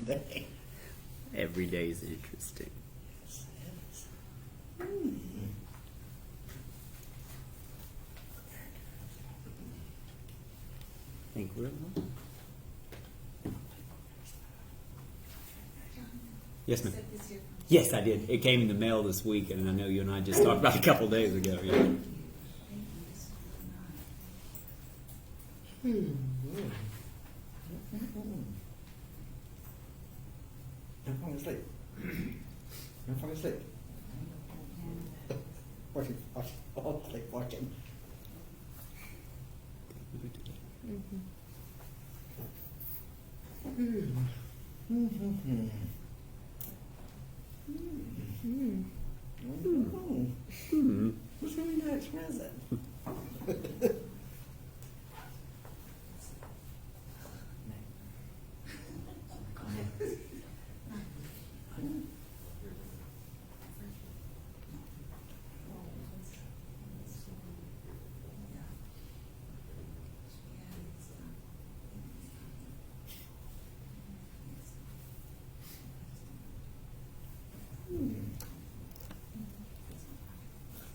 day. Every day is interesting. Yes, it is. Think we're alone? Yes, ma'am. Yes, I did. It came in the mail this week, and I know you and I just talked about it a couple days ago. Yeah. No falling asleep. No falling asleep. Watching. What's really nice present?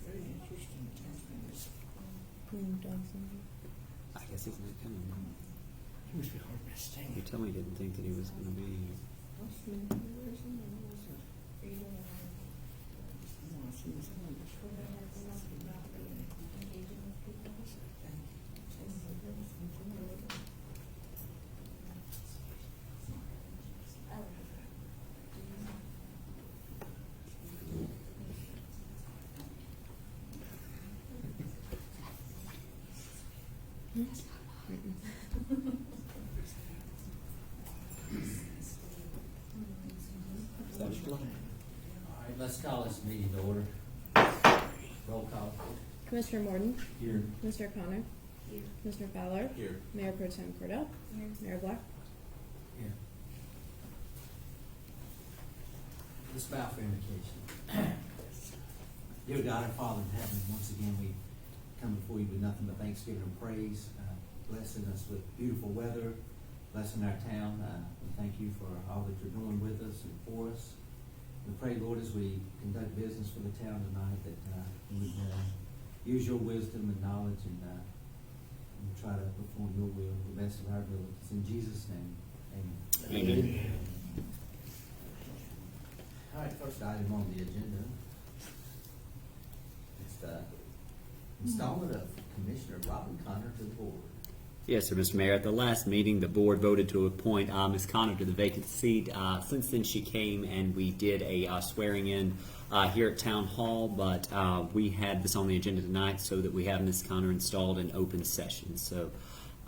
Very interesting. I guess he's not coming. He must be hard resting. You told me you didn't think that he was going to be here. All right, let's call this meeting to order. Roll call. Commissioner Morton, Here. Mr. Connor, Commissioner Fowler, Here. Mayor Pro Tem Cordell, Mayor Black. Here. Let's bow for invocation. Dear God, our Father in heaven, once again we come before you with nothing but thanksgiving and praise, blessing us with beautiful weather, blessing our town. We thank you for all that you're doing with us and for us. We pray, Lord, as we conduct business for the town tonight, that we would use your wisdom and knowledge and try to perform your will to the best of our abilities. In Jesus' name, amen. Amen. All right, first item on the agenda is the installment of Commissioner Robin Connor to the board. Yes, sir, Mr. Mayor. At the last meeting, the board voted to appoint Ms. Connor to the vacant seat. Since then, she came and we did a swearing in here at Town Hall, but we had this on the agenda tonight so that we have Ms. Connor installed in open session. So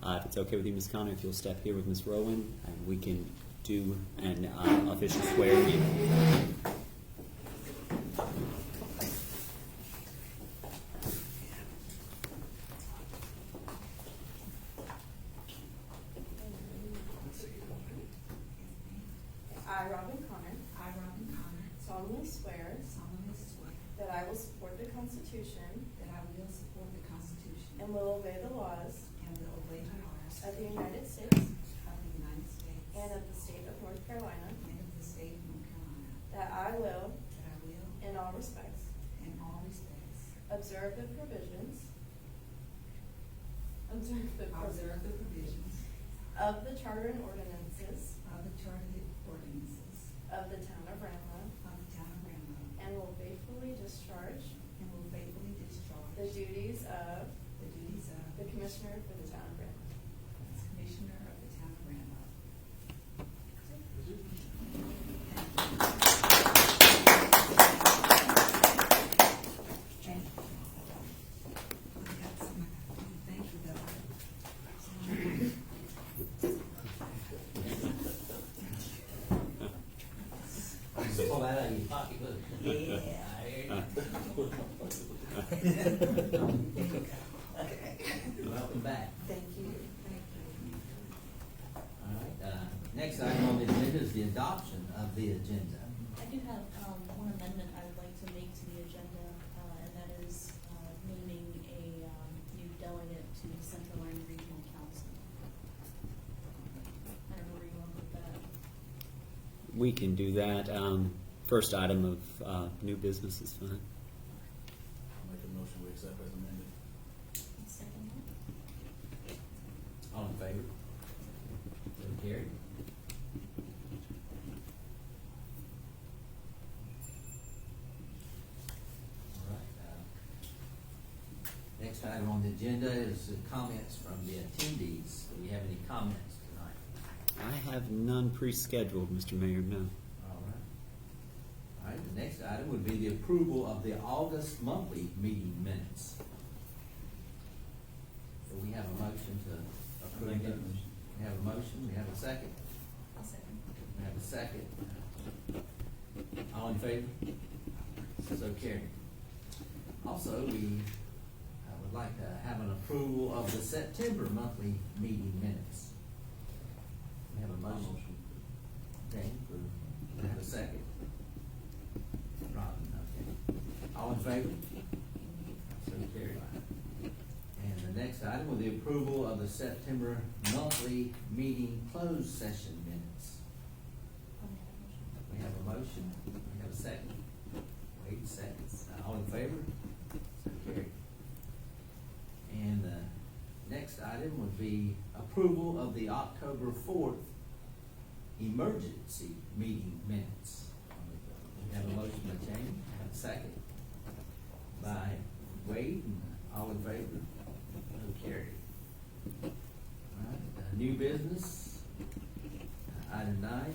if it's okay with you, Ms. Connor, if you'll step here with Ms. Rowan, and we can do an official swearing in. I, Robin Connor, solemnly swear that I will support the Constitution and will obey the laws of the United States and of the state of North Carolina, that I will, in all respects, observe the provisions of the charter and ordinances of the town of Ranlo, and will faithfully discharge the duties of the Commissioner for the town of Ranlo. Pull that out of your pocketbook. Welcome back. Thank you. All right, next item on the agenda is the adoption of the agenda. I do have one amendment I would like to make to the agenda, and that is naming a new delegate to Central Line Regional Council. I don't know where you want to put that. We can do that. First item of new business is fine. I'll make a motion we accept as amended. Second All in favor? So carried. All right. Next item on the agenda is the comments from the attendees. Do we have any comments tonight? I have none pre-scheduled, Mr. Mayor, no. All right. All right, the next item would be the approval of the August monthly meeting minutes. So we have a motion to approve Make that them. motion. We have a motion, we have a second. I'll second. We have a second. All in favor? So carried. Also, we would like to have an approval of the September monthly meeting minutes. We have a motion. Okay, we have a second. Robin, okay. All in favor? So carried. And the next item will be the approval of the September monthly meeting closed session minutes. I'll make that motion. We have a motion, we have a second. Wait seconds. All in favor? So carried. And the next item would be approval of the October 4th emergency meeting minutes. We have a motion by Jamie, have a second by Wade, and all in favor? So carried. All right, new business. Item 9,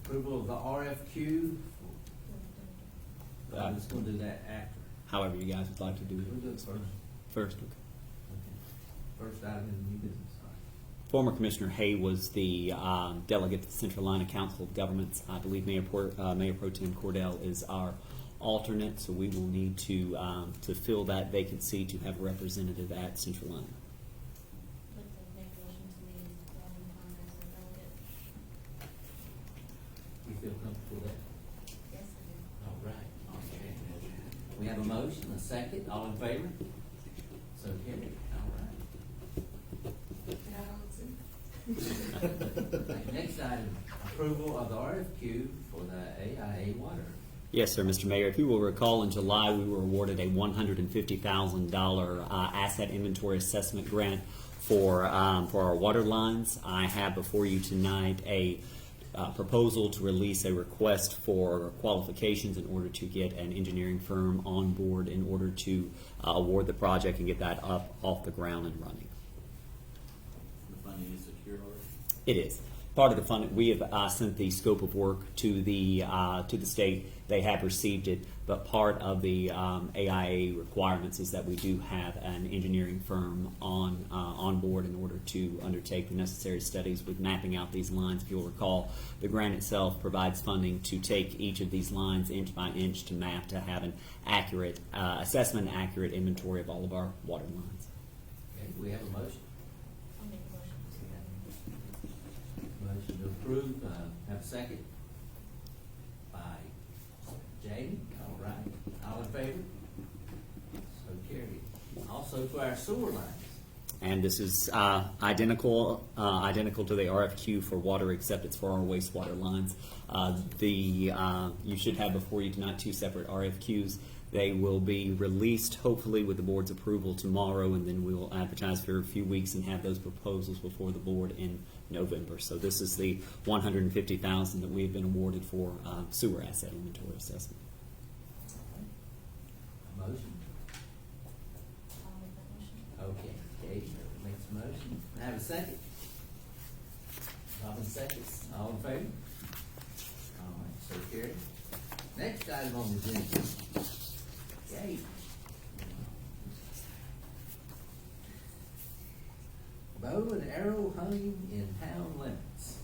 approval of the RFQ. I'm just gonna do that after. However you guys would like to do We'll it. do it first. First, okay. Okay. First item is new business, all right. Former Commissioner Hay was the delegate to the Central Line of Council of Governments. I believe Mayor Pro Tem Cordell is our alternate, so we will need to fill that vacancy to have a representative at Central Line. I'd like to make a motion to leave Robin Connor as a delegate. You feel comfortable with that? Yes, I do. All right. Okay. We have a motion, a second, all in favor? So carried, all right. Next item, approval of the RFQ for the AIA water. Yes, sir, Mr. Mayor. If you will recall, in July, we were awarded a $150,000 asset inventory assessment grant for our water lines. I have before you tonight a proposal to release a request for qualifications in order to get an engineering firm on board in order to award the project and get that up off the ground and running. The funding is secure already? It is. Part of the fund, we have sent the scope of work to the state. They have received it, but part of the AIA requirements is that we do have an engineering firm on board in order to undertake the necessary studies with mapping out these lines. If you'll recall, the grant itself provides funding to take each of these lines inch by inch to map to have an accurate assessment, accurate inventory of all of our water lines. Okay, do we have a motion? I'll make a motion to that. Motion to approve, have a second? By Jamie, all right, all in favor? So carried. Also for our sewer lines. And this is identical to the RFQ for water, except it's for our wastewater lines. You should have before you tonight two separate RFQs. They will be released hopefully with the board's approval tomorrow, and then we will advertise for a few weeks and have those proposals before the board in November. So this is the $150,000 that we have been awarded for sewer asset inventory assessment. A motion? I'll make that motion. Okay, Katie makes a motion. I have a second. Robin seconds. All in favor? All right, so carried. Next item on the agenda. Yay. Bow and arrow hunting in town limits.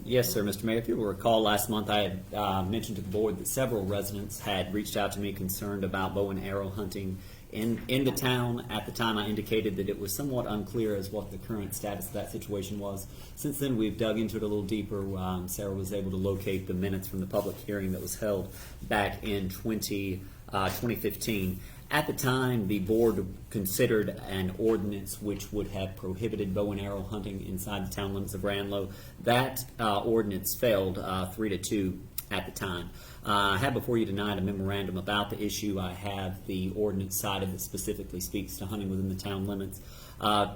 Yes, sir, Mr. Mayor. If you will recall, last month I had mentioned to the board that several residents had reached out to me concerned about bow and arrow hunting in the town. At the time, I indicated that it was somewhat unclear as what the current status of that situation was. Since then, we've dug into it a little deeper. Sarah was able to locate the minutes from the public hearing that was held back in 2015. At the time, the board considered an ordinance which would have prohibited bow and arrow hunting inside the town limits of Ranlo. That ordinance failed 3-2 at the time. I have before you tonight a memorandum about the issue. I have the ordinance cited that specifically speaks to hunting within the town limits.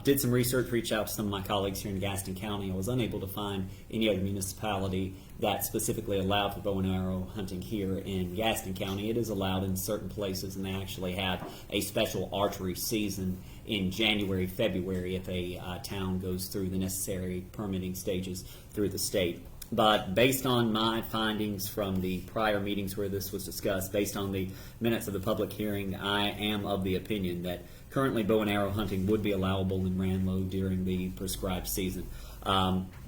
Did some research, reached out to some of my colleagues here in Gaston County. I was unable to find any other municipality that specifically allowed for bow and arrow hunting here in Gaston County. It is allowed in certain places, and they actually have a special archery season in January, February if a town goes through the necessary permitting stages through the state. But based on my findings from the prior meetings where this was discussed, based on the minutes of the public hearing, I am of the opinion that currently bow and arrow hunting would be allowable in Ranlo during the prescribed season.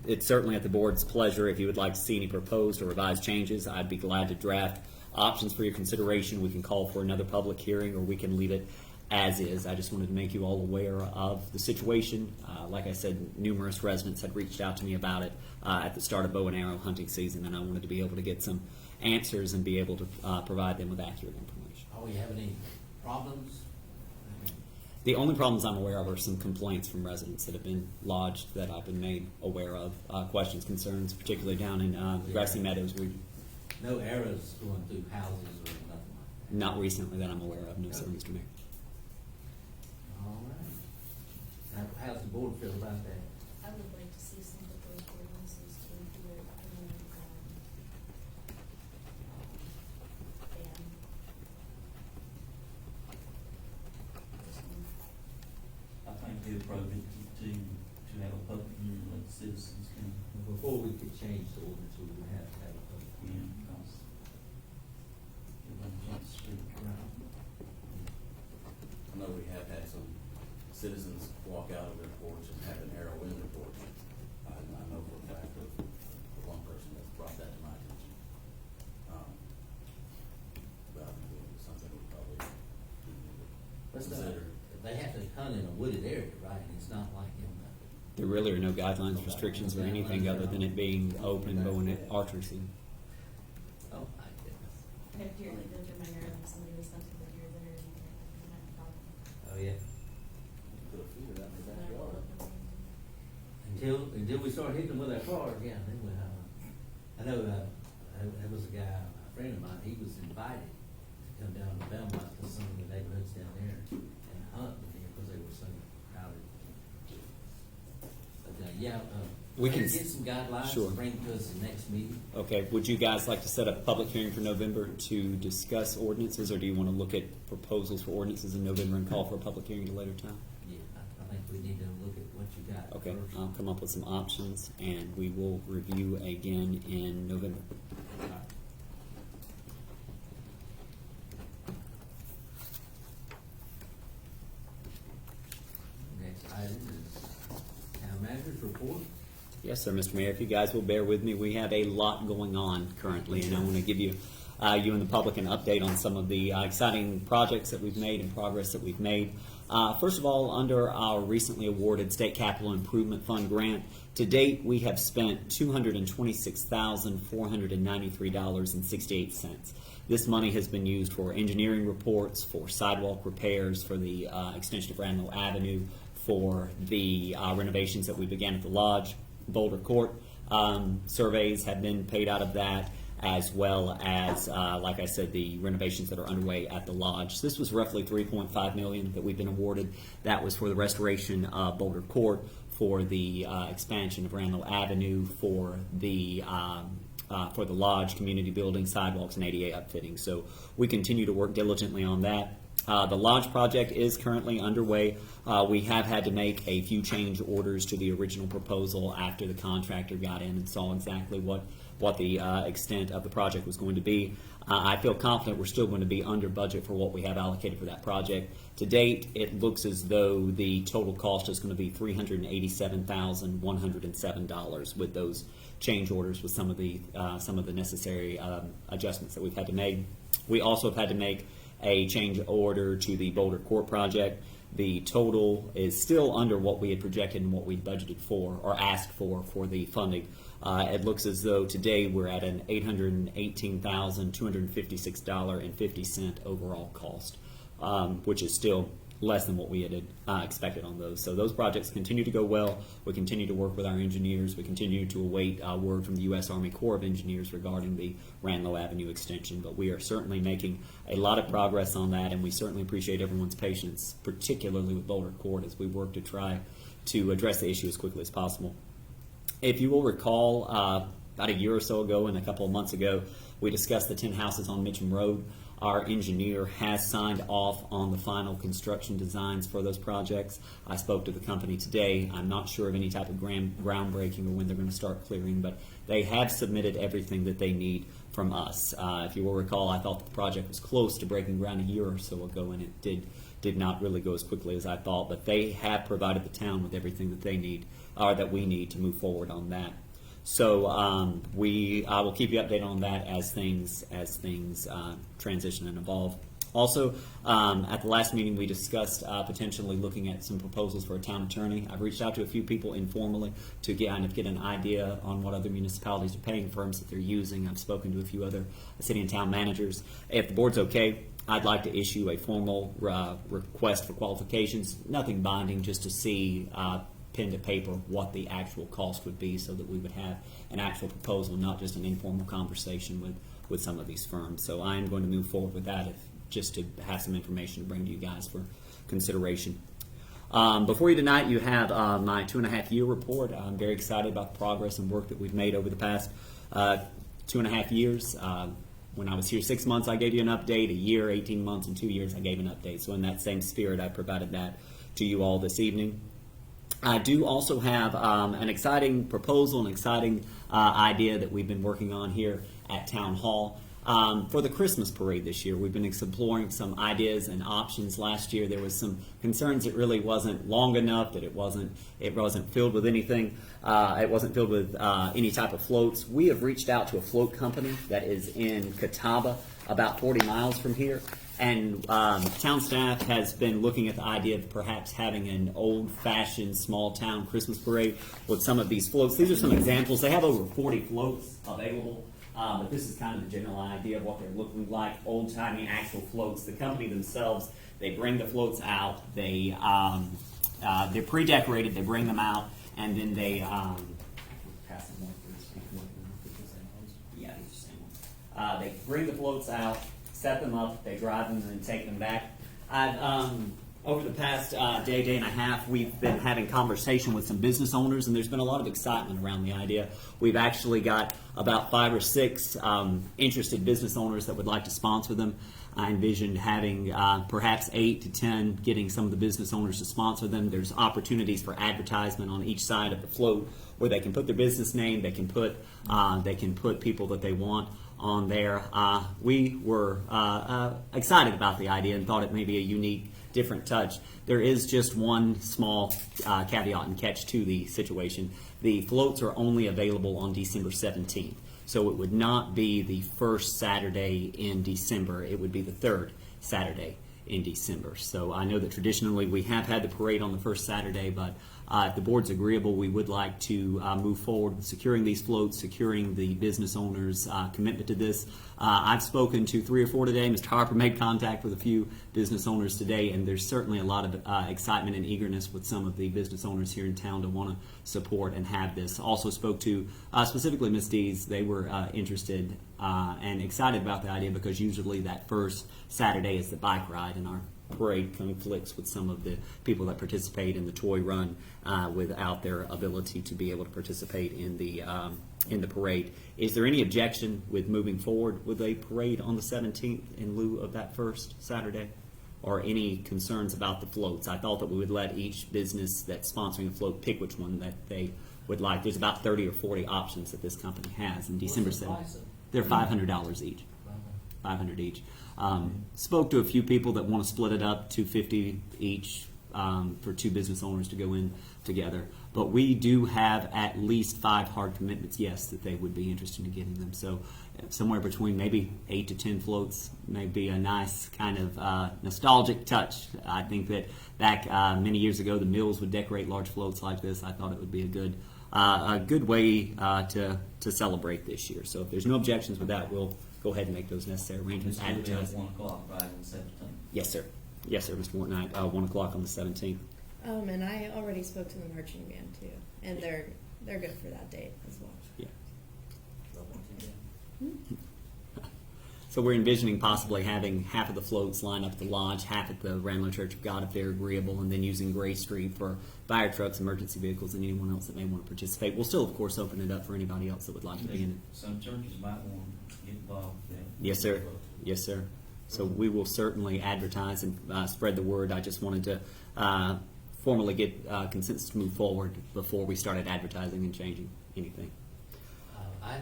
It's certainly at the board's pleasure. If you would like to see any proposed or revised changes, I'd be glad to draft options for your consideration. We can call for another public hearing, or we can leave it as is. I just wanted to make you all aware of the situation. Like I said, numerous residents had reached out to me about it at the start of bow and arrow hunting season, and I wanted to be able to get some answers and be able to provide them with accurate information. Are we having any problems? The only problems I'm aware of are some complaints from residents that have been lodged that I've been made aware of, questions, concerns, particularly down in Grassy Meadows. No arrows going through houses or nothing like that? Not recently that I'm aware of, no, sir, Mr. Mayor. All right. How's the board feel about that? I would like to see some of those ordinances to include, ban. I think it'd probably be to have a public hearing, let the citizens can, Before we could change the ordinance, we would have to have a public yeah, because give them a chance to speak. I know we have had some citizens walk out of their porch and have an arrow in their porch. I know for a fact of one person that's brought that to my attention. But I think it's something we probably need to consider. They have to hunt in a wooded area, right? And it's not like in the. There really are no guidelines, restrictions, or anything other than it being open bow and archery season. Oh, my goodness. I have deer that go through my yard, and somebody was hunting the deer there, and I had a problem. Oh, yeah. Put a feeder out in the backyard. Until we start hitting them with our cars, yeah, then we have. I know, there was a guy, a friend of mine, he was invited to come down to Belmont to some of the neighborhoods down there and hunt with him because they were so crowded. But, We can- get some guidelines Sure. and bring to us the next meeting. Okay, would you guys like to set up a public hearing for November to discuss ordinances, or do you want to look at proposals for ordinances in November and call for a public hearing at a later time? Yeah, I think we need to look at what you got Okay, first. I'll come up with some options, and we will review again in November. Next item is town manager's report. Yes, sir, Mr. Mayor. If you guys will bear with me, we have a lot going on currently, and I want to give you and the public an update on some of the exciting projects that we've made and progress that we've made. First of all, under our recently awarded State Capital Improvement Fund grant, to date we have spent $226,493.68. This money has been used for engineering reports, for sidewalk repairs, for the extension of Ranlo Avenue, for the renovations that we began at the Lodge, Boulder Court. Surveys have been paid out of that, as well as, like I said, the renovations that are underway at the Lodge. This was roughly $3.5 million that we've been awarded. That was for the restoration of Boulder Court, for the expansion of Ranlo Avenue, for the Lodge community building, sidewalks, and ADA upfitting. So we continue to work diligently on that. The Lodge project is currently underway. We have had to make a few change orders to the original proposal after the contractor got in and saw exactly what the extent of the project was going to be. I feel confident we're still going to be under budget for what we have allocated for that project. To date, it looks as though the total cost is going to be $387,107 with those change orders, with some of the necessary adjustments that we've had to make. We also have had to make a change order to the Boulder Court project. The total is still under what we had projected and what we budgeted for or asked for the funding. It looks as though today we're at an $818,256.50 overall cost which is still less than what we had expected on those. So those projects continue to go well. We continue to work with our engineers. We continue to await word from the U.S. Army Corps of Engineers regarding the Ranlo Avenue extension. But we are certainly making a lot of progress on that, and we certainly appreciate everyone's patience, particularly with Boulder Court, as we work to try to address the issue as quickly as possible. If you will recall, about a year or so ago and a couple of months ago, we discussed the 10 houses on Mitcham Road. Our engineer has signed off on the final construction designs for those projects. I spoke to the company today. I'm not sure of any type of groundbreaking or when they're going to start clearing, but they have submitted everything that they need from us. If you will recall, I thought the project was close to breaking ground a year or so ago, and it did not really go as quickly as I thought, but they have provided the town with everything that they need, or that we need to move forward on that. So I will keep you updated on that as things transition and evolve. Also, at the last meeting, we discussed potentially looking at some proposals for a town attorney. I've reached out to a few people informally to get an idea on what other municipalities are paying firms that they're using. I've spoken to a few other city and town managers. If the board's okay, I'd like to issue a formal request for qualifications. Nothing binding, just to see pen to paper what the actual cost would be, so that we would have an actual proposal, not just an informal conversation with some of these firms. So I am going to move forward with that, just to have some information to bring to you guys for consideration. Before you tonight, you have my 2.5-year report. I'm very excited about the progress and work that we've made over the past 2.5 years. When I was here 6 months, I gave you an update. A year, 18 months, and 2 years, I gave an update. So in that same spirit, I provided that to you all this evening. I do also have an exciting proposal, an exciting idea that we've been working on here at Town Hall. For the Christmas parade this year, we've been exploring some ideas and options. Last year, there was some concerns it really wasn't long enough, that it wasn't filled with anything. It wasn't filled with any type of floats. We have reached out to a float company that is in Catawba, about 40 miles from here. And town staff has been looking at the idea of perhaps having an old-fashioned small-town Christmas parade with some of these floats. These are some examples. They have over 40 floats available, but this is kind of the general idea of what they're looking like, old-timey actual floats. The company themselves, they bring the floats out. They're pre-decorated. They bring them out, and then they they bring the floats out, set them up, they drive them, and then take them back. Over the past day and a half, we've been having conversation with some business owners, and there's been a lot of excitement around the idea. We've actually got about 5 or 6 interested business owners that would like to sponsor them. I envisioned having perhaps 8 to 10, getting some of the business owners to sponsor them. There's opportunities for advertisement on each side of the float where they can put their business name, they can put people that they want on there. We were excited about the idea and thought it may be a unique, different touch. There is just one small caveat and catch to the situation. The floats are only available on December 17th. So it would not be the first Saturday in December. It would be the third Saturday in December. So I know that traditionally we have had the parade on the first Saturday, but if the board's agreeable, we would like to move forward with securing these floats, securing the business owners' commitment to this. I've spoken to 3 or 4 today. Mr. Harper made contact with a few business owners today, and there's certainly a lot of excitement and eagerness with some of the business owners here in town to want to support and have this. Also spoke to specifically Ms. Dees. They were interested and excited about the idea because usually that first Saturday is the bike ride, and our parade conflicts with some of the people that participate in the toy run without their ability to be able to participate in the parade. Is there any objection with moving forward with a parade on the 17th in lieu of that first Saturday? Or any concerns about the floats? I thought that we would let each business that's sponsoring a float pick which one that they would like. There's about 30 or 40 options that this company has in December 7th. They're $500 each. $500 each. Spoke to a few people that want to split it up, $250 each for 2 business owners to go in together. But we do have at least 5 hard commitments, yes, that they would be interested in getting them. So somewhere between maybe 8 to 10 floats may be a nice kind of nostalgic touch. I think that back many years ago, the mills would decorate large floats like this. I thought it would be a good way to celebrate this year. So if there's no objections with that, we'll go ahead and make those necessary arrangements. It's gonna be at Advertise. 1 o'clock, right, on 17th? Yes, sir. Yes, sir, Mr. Morton, 1 o'clock on the 17th. And I already spoke to the marching band too, and they're good for that date as well. Yeah. Hmm? So we're envisioning possibly having half of the floats line up at the lodge, half at the Ranlo Church of God if they're agreeable, and then using Gray Street for fire trucks, emergency vehicles, and anyone else that may want to participate. We'll still, of course, open it up for anybody else that would like to be in it. Some churches might want to get involved with that. Yes, sir. Yes, sir. So we will certainly advertise and spread the word. I just wanted to formally get consensus to move forward before we started advertising and changing anything. I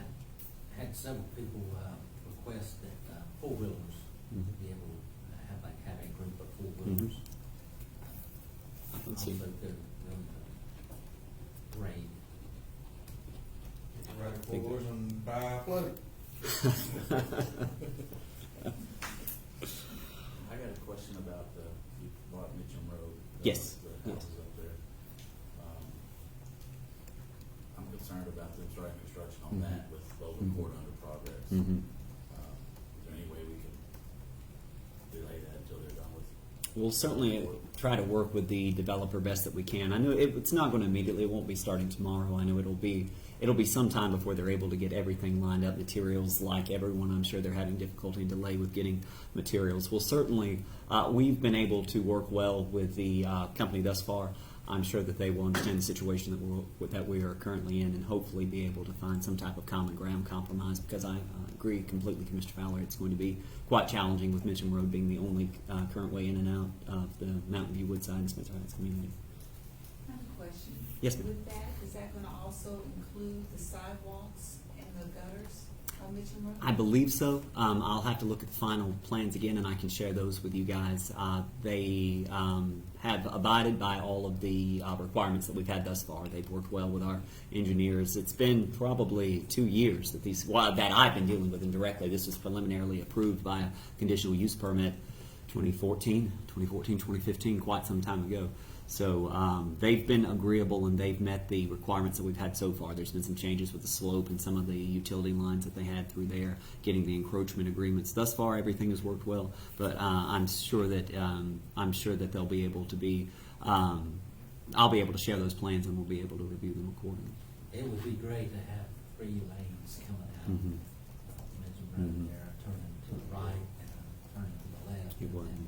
had several people request that four-wheelers be able to have a group of four-wheelers. Let's see. Also, they're raid. Ride the 4 wheelers and buy a float. I got a question about you bought Mitcham Road. Yes. The houses up there. I'm concerned about them starting construction on that with Bowden Court under progress. Mhm. Is there any way we can delay that until they're done with? We'll certainly try to work with the developer best that we can. I know it's not going to immediately. It won't be starting tomorrow. I know it'll be some time before they're able to get everything lined up. Materials, like everyone, I'm sure they're having difficulty and delay with getting materials. We'll certainly, we've been able to work well with the company thus far. I'm sure that they will understand the situation that we are currently in, and hopefully be able to find some type of common ground compromise, because I agree completely with Mr. Fowler. It's going to be quite challenging with Mitcham Road being the only current way in and out of the Mountain View, Woodside, and Smith Heights community. I have a question. Yes, ma'am. With that, is that gonna also include the sidewalks and the gutters on Mitcham Road? I believe so. I'll have to look at the final plans again, and I can share those with you guys. They have abided by all of the requirements that we've had thus far. They've worked well with our engineers. It's been probably 2 years that I've been dealing with them directly. This was preliminarily approved by a conditional use permit 2014, 2015, quite some time ago. So they've been agreeable, and they've met the requirements that we've had so far. There's been some changes with the slope and some of the utility lines that they had through there, getting the encroachment agreements. Thus far, everything has worked well, but I'm sure that they'll be able to be. I'll be able to share those plans, and we'll be able to review them accordingly. It would be great to have 3 lanes coming out Mhm. of Mitcham Road Mhm. there, turning to the right and turning to the left, It and would. then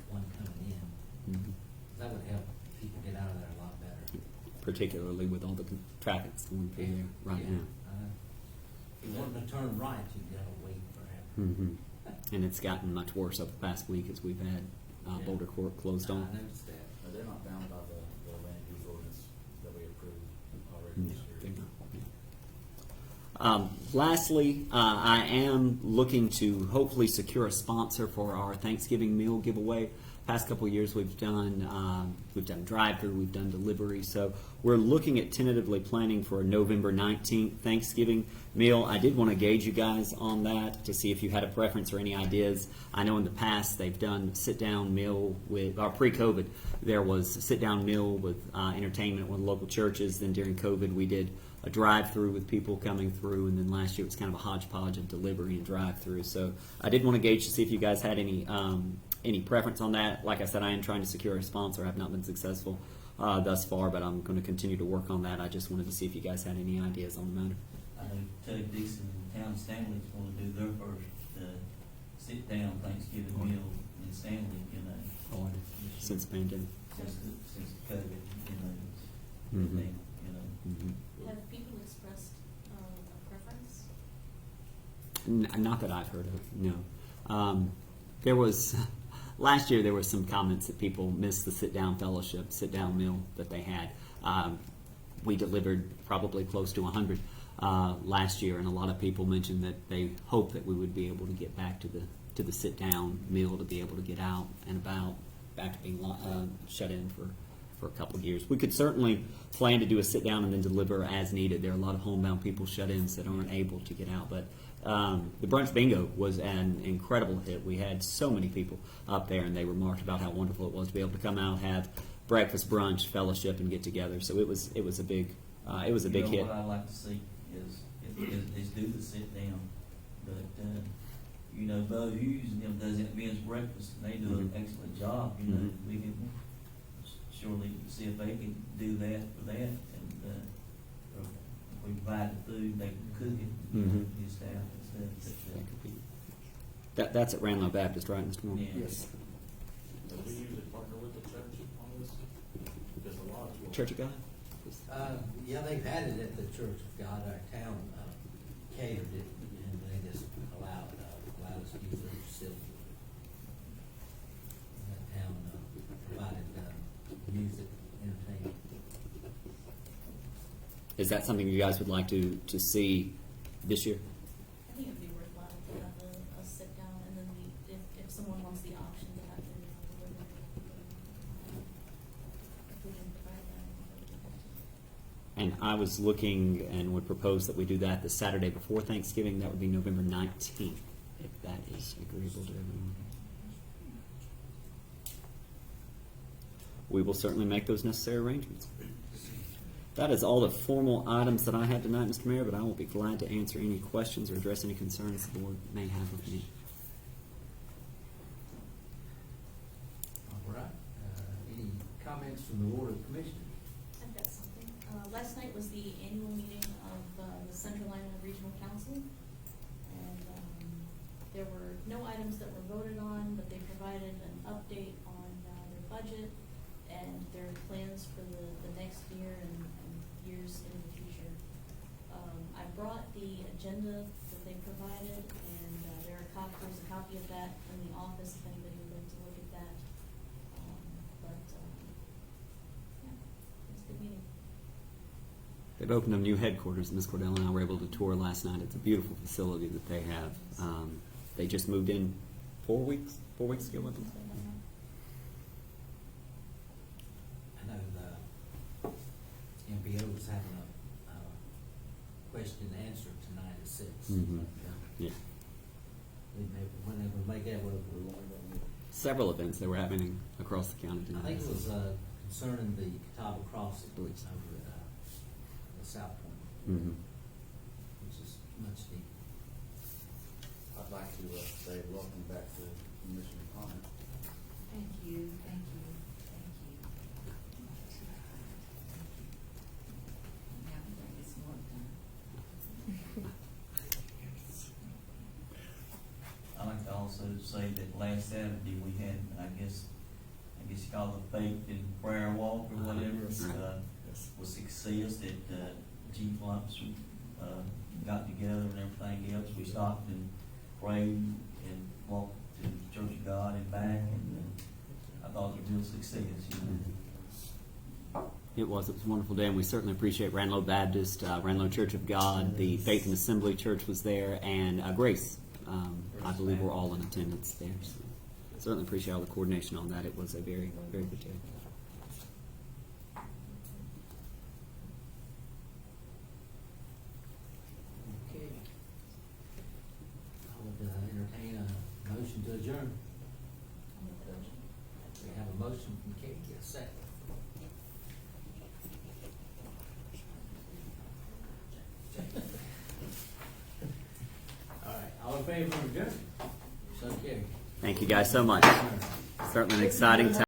one coming in. Mhm. That would help people get out of there a lot better. Particularly with all the traffic that's going through there right Yeah. now. If you wanted to turn right, you've got to wait forever. Mm-hmm. And it's gotten much worse over the past week as we've had Yeah. Boulder Court closed I on. noticed that. But they're not bound by the land use ordinance that we approved already No, this they're year. not, no. Lastly, I am looking to hopefully secure a sponsor for our Thanksgiving meal giveaway. Past couple of years, we've done drive-through, we've done delivery, so we're looking at tentatively planning for a November 19th Thanksgiving meal. I did want to gauge you guys on that to see if you had a preference or any ideas. I know in the past they've done sit-down meal with, or pre-COVID, there was a sit-down meal with entertainment at one of the local churches. Then during COVID, we did a drive-through with people coming through, and then last year it was kind of a hodgepodge of delivery and drive-through. So I did want to gauge to see if you guys had any preference on that. Like I said, I am trying to secure a sponsor. I have not been successful thus far, but I'm going to continue to work on that. I just wanted to see if you guys had any ideas on the matter. I know Tug Dixon and Town Stanley's gonna do their first, sit-down Thanksgiving meal in Stanley, Since the pandemic. since the COVID, Mhm. thing, Mhm. Have people expressed a preference? Not that I've heard of, no. There was, last year there was some comments that people missed the sit-down fellowship, sit-down meal that they had. We delivered probably close to 100 last year, and a lot of people mentioned that they hoped that we would be able to get back to the sit-down meal, to be able to get out and about, back to being shut in for a couple of years. We could certainly plan to do a sit-down and then deliver as needed. There are a lot of homebound people shut-ins that aren't able to get out, but the brunch bingo was an incredible hit. We had so many people up there, and they remarked about how wonderful it was to be able to come out, have breakfast, brunch, fellowship, and get together. So it was a big hit. What I'd like to see is do the sit-down, but, Above Hughes and them does that men's breakfast, and they do an Mhm. excellent job, you know, Mhm. we can surely see if they can do that for that, and, or if we provide the food, they can cook it, Mhm. his staff and stuff, but, That's at Ranlo Baptist, right, Mr. Moore? yeah. Yes. Do we usually partner with the church on this? Because a lot of. Church of God? Yeah, they've had it at the Church of God, our town, catered it, and they just allowed us to use their facility. That town, provided, music, entertainment. Is that something you guys would like to see this year? I think it'd be worthwhile to have a sit down, and then if someone wants the option to have dinner delivered, if we can provide that. And I was looking and would propose that we do that the Saturday before Thanksgiving. That would be November 19th, if that is agreeable to everyone. We will certainly make those necessary arrangements. That is all the formal items that I had tonight, Mr. Mayor, but I will be glad to answer any questions or address any concerns the board may have with me. All right, any comments from the Board of Commissioners? I've got something. Last night was the annual meeting of the Central Iowa Regional Council, and there were no items that were voted on, but they provided an update on their budget and their plans for the next year and years in the future. I brought the agenda that they provided, and there's a copy of that in the office if anybody would like to look at that. Yeah, it was a good meeting. They've opened a new headquarters, Ms. Cordell and I were able to tour last night. It's a beautiful facility that they have. They just moved in 4 weeks ago, I think. I know the MPO was having a question and answer tonight at 6. Mhm. Yeah. When they would make that, Several events they were happening across the county tonight. I think it was concerning the Catawba Crossing over Believe so. at the South Point, Mhm. which is much needed. I'd like to say welcome back to Commissioner Connor. Thank you, thank you, thank you. Now we're gonna get some work done. I like to also say that last Saturday we had, I guess you call it a faith and prayer walk or whatever, was success that Chief Lumps got together and everything else. We stopped and prayed and walked to the Church of God and back, and I thought it was a real success, you know. It was a wonderful day, and we certainly appreciate Ranlo Baptist, Ranlo Church of God, the Faith and Assembly Church was there, and Grace. I believe we're all in attendance there. So certainly appreciate all the coordination on that. It was a very, very good day. Okay. I would entertain a motion to adjourn. We have a motion from Katie, a second. All right, all in favor of adjourn? So carried. Thank you guys so much. Certainly an exciting time.